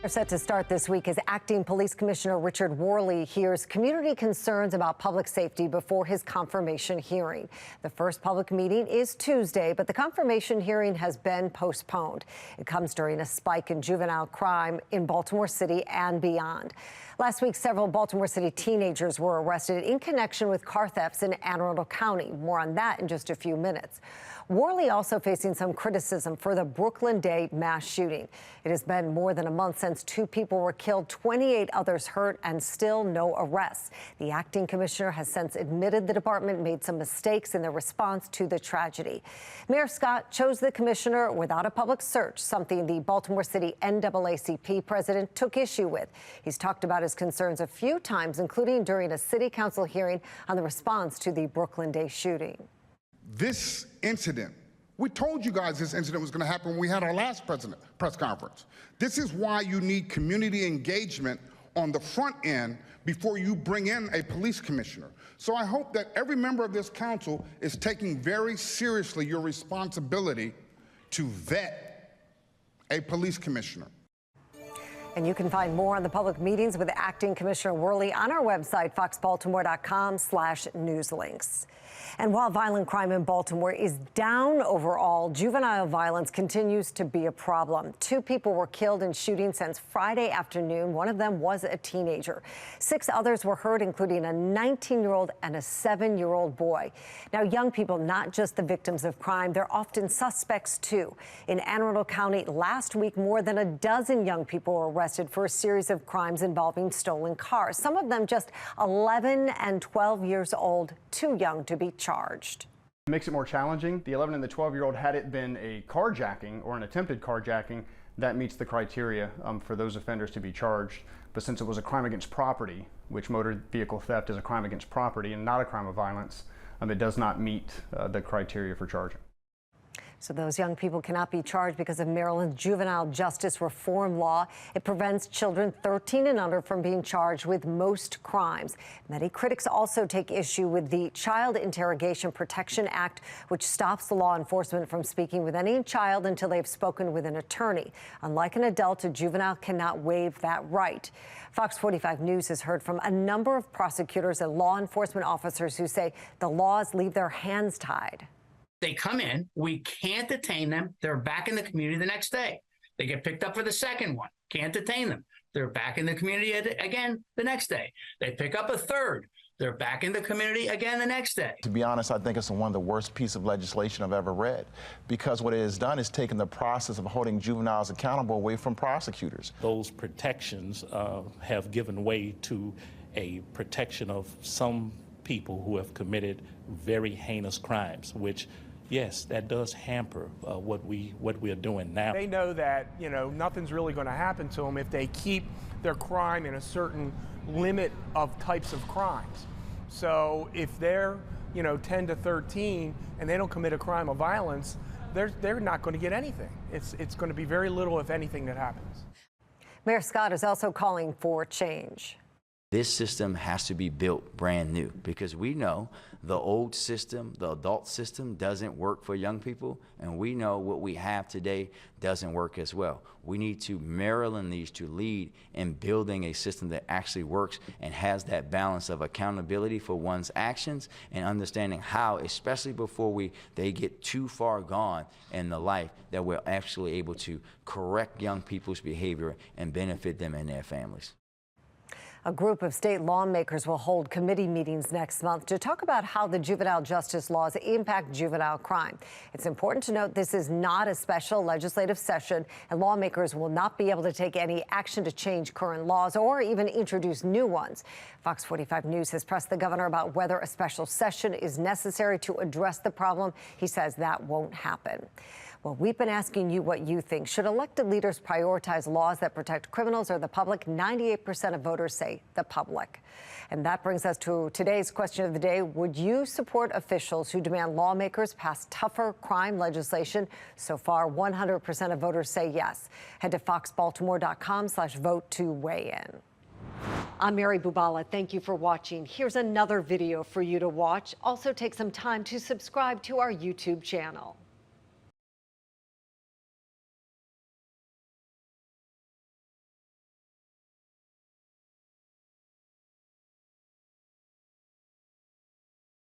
Set to start this week as Acting Police Commissioner Richard Worley hears community concerns about public safety before his confirmation hearing. The first public meeting is Tuesday, but the confirmation hearing has been postponed. It comes during a spike in juvenile crime in Baltimore City and beyond. Last week, several Baltimore City teenagers were arrested in connection with car thefts in Anne Arundel County. More on that in just a few minutes. Worley also facing some criticism for the Brooklyn Day mass shooting. It has been more than a month since 2 people were killed, 28 others hurt, and still no arrests. The acting commissioner has since admitted the department made some mistakes in their response to the tragedy. Mayor Scott chose the commissioner without a public search, something the Baltimore City NAACP president took issue with. He's talked about his concerns a few times, including during a city council hearing on the response to the Brooklyn Day shooting. This incident, we told you guys this incident was going to happen when we had our last press conference. This is why you need community engagement on the front end before you bring in a police commissioner. So I hope that every member of this council is taking very seriously your responsibility to vet a police commissioner. And you can find more on the public meetings with Acting Commissioner Worley on our website, foxbaltimore.com/newslinks. And while violent crime in Baltimore is down overall, juvenile violence continues to be a problem. 2 people were killed in shootings since Friday afternoon. One of them was a teenager. 6 others were hurt, including a 19-year-old and a 7-year-old boy. Now, young people, not just the victims of crime, they're often suspects, too. In Anne Arundel County last week, more than a dozen young people were arrested for a series of crimes involving stolen cars, some of them just 11 and 12 years old, too young to be charged. It makes it more challenging. The 11 and the 12-year-old, had it been a carjacking or an attempted carjacking, that meets the criteria for those offenders to be charged. But since it was a crime against property, which motor vehicle theft is a crime against property and not a crime of violence, it does not meet the criteria for charging. So those young people cannot be charged because of Maryland's Juvenile Justice reform law. It prevents children 13 and under from being charged with most crimes. Many critics also take issue with the Child Interrogation Protection Act, which stops the law enforcement from speaking with any child until they've spoken with an attorney. Unlike an adult, a juvenile cannot waive that right. Fox 45 News has heard from a number of prosecutors and law enforcement officers who say the laws leave their hands tied. They come in, we can't detain them. They're back in the community the next day. They get picked up for the second one. Can't detain them. They're back in the community again the next day. They pick up a third. They're back in the community again the next day. To be honest, I think it's one of the worst pieces of legislation I've ever read, because what it has done is taken the process of holding juveniles accountable away from prosecutors. Those protections have given way to a protection of some people who have committed very heinous crimes, which, yes, that does hamper what we are doing now. They know that, nothing's really going to happen to them if they keep their crime in a certain limit of types of crimes. So if they're, 10 to 13 and they don't commit a crime of violence, they're not going to get anything. It's going to be very little, if anything, that happens. Mayor Scott is also calling for change. This system has to be built brand new, because we know the old system, the adult system, doesn't work for young people, and we know what we have today doesn't work as well. We need to Maryland needs to lead in building a system that actually works and has that balance of accountability for one's actions and understanding how, especially before they get too far gone in the life, that we're actually able to correct young people's behavior and benefit them and their families. A group of state lawmakers will hold committee meetings next month to talk about how the juvenile justice laws impact juvenile crime. It's important to note this is not a special legislative session, and lawmakers will not be able to take any action to change current laws or even introduce new ones. Fox 45 News has pressed the governor about whether a special session is necessary to address the problem. He says that won't happen. Well, we've been asking you what you think. Should elected leaders prioritize laws that protect criminals or the public? 98% of voters say the public. And that brings us to today's question of the day. Would you support officials who demand lawmakers pass tougher crime legislation? So far, 100% of voters say yes. Head to foxbaltimore.com/vote to weigh in. I'm Mary Bubala. Thank you for watching. Here's another video for you to watch. Also, take some time to subscribe to our YouTube channel.